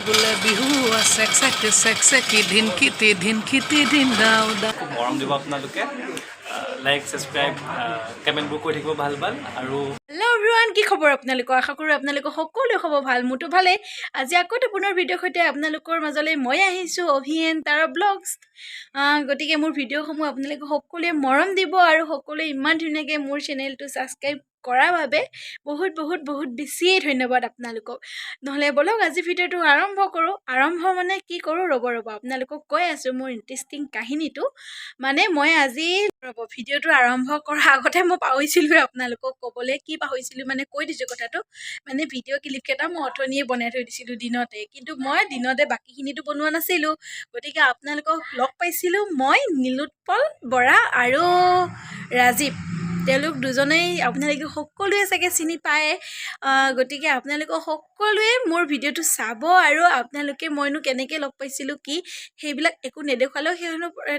বোলে বিহু আছে কি ধিন দাও দাও মৰম দিব আপোনালোকে লাইক সাবস্ক্ৰাইব কমেণ্টবোৰ কৰি থাকিব ভাল আৰু হেল্ল' এভৰিৱান কি খবৰ আপোনালোকৰ আশা কৰোঁ আপোনালোকৰ সকলোৰে খবৰ ভাল মোৰতো ভালেই আজি আকৌ পুনৰ ভিডিঅ'ৰ সৈতে আপোনালোকৰ মাজলৈ মই আহিছোঁ অভিয়েন তাৰা ব্লগছ গতিকে মোৰ ভিডিঅ'সমূহ আপোনালোকে সকলোৱে মৰম দিব আৰু সকলোৱে ইমান ধুনীয়াকৈ মোৰ চেনেলটো ছাবস্ক্ৰাইব কৰাৰ বাবে বহুত বেছিয়ে ধন্যবাদ আপোনালোকক নহ'লে বলক আজি ভিডিঅ'টো আৰম্ভ কৰোঁ আৰম্ভ মানে কি কৰোঁ ৰ'ব আপোনালোকক কৈ আছোঁ মোৰ ইণ্টাৰেষ্টিং কাহিনীটো মানে মই আজি ভিডিঅ'টো আৰম্ভ কৰাৰ আগতে মই পাহৰিছিলোঁ আপোনালোকক ক'বলৈ কি পাহৰিছিলোঁ মানে কৈ দিছোঁ কথাটো মানে ভিডিঅ' ক্লিপকেইটা মই অথনিয়ে বনাই থৈ দিছিলোঁ দিনতে কিন্তু মই দিনতে বাকীখিনিতো বনোৱা নাছিলোঁ গতিকে আপোনালোকক লগ পাইছিলোঁ মই নীলোৎপল বৰা আৰু ৰাজীৱ তেওঁলোক দুজনেই আপোনালোকে সকলোৱে চাগে চিনি পায় গতিকে আপোনালোকে সকলোৱে মোৰ ভিডিঅ'টো চাব আৰু আপোনালোকে মইনো কেনেকৈ লগ পাইছিলোঁ কি সেইবিলাক একো নেদেখুৱালেও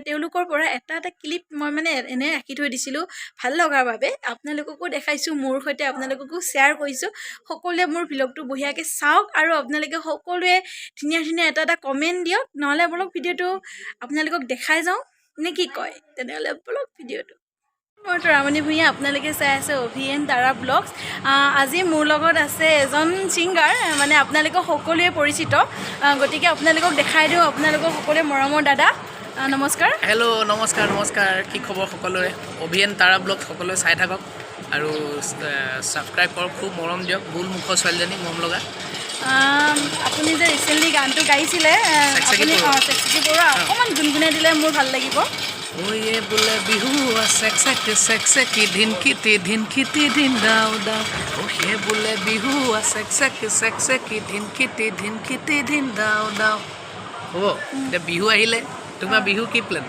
তেওঁলোকৰ পৰা এটা ক্লিপ মই মানে এনে ৰাখি থৈ দিছিলোঁ ভাল লগাৰ বাবে আপোনালোককো দেখাইছোঁ মোৰ সৈতে আপোনালোককো শ্বেয়াৰ কৰিছোঁ সকলোৱে মোৰ ভ্লগটো বঢ়িয়াকৈ চাওক আৰু আপোনালোকে সকলোৱে ধুনীয়া এটা কমেণ্ট দিয়ক নহ'লে বলক ভিডিঅ'টো আপোনালোকক দেখাই যাওঁ নে কি কয় তেনেহ'লে বলক ভিডিঅ'টো মই তৰামণি ভূঞা আপোনালোকে চাই আছে অভিয়েন তাৰা ব্লগছ আজি মোৰ লগত আছে এজন ছিংগাৰ মানে আপোনালোকক সকলোৱে পৰিচিত গতিকে আপোনালোকক দেখাই দিওঁ আপোনালোকক সকলোৱে মৰমৰ দাদা নমস্কাৰ হেল্ল' নমস্কাৰ কি খবৰ সকলোৰে অভিয়েন তাৰা ব্লগ সকলোৱে চাই থাকক আৰু ছাবস্ক্ৰাইব কৰক খুব মৰম দিয়ক গোল মুখৰ ছোৱালীজনী মৰম লগা আপুনি যে ৰিচেণ্টলি গানটো গাইছিলে আপুনি চেকচেকি বৰুৱা অকণমান গুণগুণাই দিলে মোৰ ভাল লাগিব ওয়ে বোলে বিহু আছে কি ধিন দাও দাও ওহে বোলে বিহু আছে কি ধিন দাও দাও হ'ব এতিয়া বিহু আহিলে তোমাৰ বিহু কি প্লেন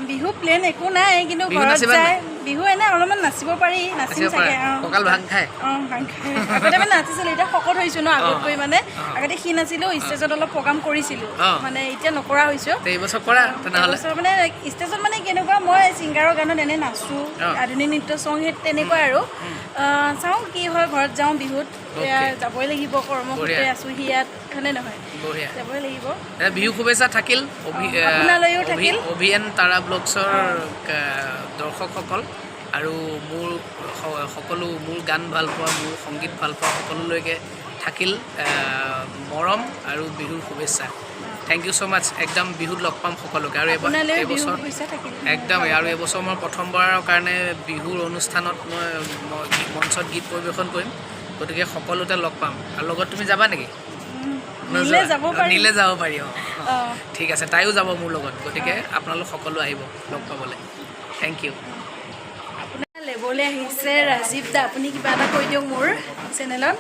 বিহু প্লেন একো নাই কিন্তু ঘৰত যায় বিহু এনে অলপমান নাচিব পাৰি নাচিম চাগে কঁকাল ভাং খায় ভাং খায় আগতে মানে নাচিছিলোঁ এতিয়া শকত হৈছোঁ ন আগতকৈ মানে আগতে সি নাছিলোঁ ষ্টেজত অলপ প্ৰগ্ৰাম কৰিছিলোঁ মানে এতিয়া নকৰা হৈছোঁ এইবছৰ কৰা তেনেহ'লে মানে ষ্টেজত মানে কেনেকুৱা মই ছিংগাৰৰ গানত এনে নাচোঁ আধুনিক নৃত্য চং সেই তেনেকুৱাই আৰু চাওঁ কি হয় ঘৰত যাওঁ বিহুত যাবই লাগিব কৰ্মসূত্ৰে আছোঁহি ইয়াত হয়নে নহয় যাবই লাগিব বিহু শুভেচ্ছা থাকিল আপোনালৈও থাকিল অভিয়েন তাৰা ব্লগছৰ দৰ্শকসকল আৰু মোৰ সকলো মোৰ গান ভাল পোৱা মোৰ সংগীত ভাল পোৱা সকলোলৈকে থাকিল মৰম আৰু বিহুৰ শুভেচ্ছা থেংক ইউ ছ' মাছ একদম বিহুত লগ পাম সকলোকে আৰু এইবছৰ একদম আৰু এইবছৰ মই প্ৰথমবাৰৰ কাৰণে বিহুৰ অনুষ্ঠানত মই মঞ্চত গীত পৰিৱেশন কৰিম গতিকে সকলোতে লগ পাম আৰু লগত তুমি যাবা নেকি নিলে যাব পাৰি ঠিক আছে তাইও যাব মোৰ লগত গতিকে আপোনালোক সকলো আহিব লগ পাবলৈ থেংক ইউ আপোনাৰ লেবলে আহিছে ৰাজীৱ দা আপুনি কিবা এটা কৈ দিয়ক মোৰ চেনেলত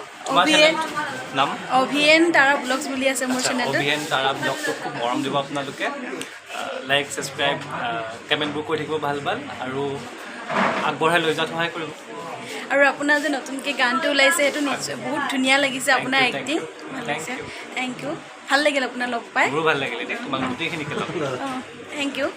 অভিয়েন তাৰা ব্লগছ বুলি আছে মোৰ চেনেলটো অভিয়েন তাৰা ব্লগটো খুব মৰম দিব আপোনালোকে লাইক ছাবস্ক্ৰাইব কমেণ্টবোৰ কৰি থাকিব ভাল আৰু আগবঢ়াই লৈ যোৱাত সহায় কৰিব আৰু আপোনাৰ যে নতুনকৈ গানটো ওলাইছে সেইটো নিশ্চয় বহুত ধুনীয়া লাগিছে আপোনাৰ এক্টিং ভাল লাগিছে থেংক ইউ ভাল লাগিল আপোনাৰ লগ পাই মোৰো ভাল লাগিলে তোমাক গোটেইখিনিকে লগ থেংক ইউ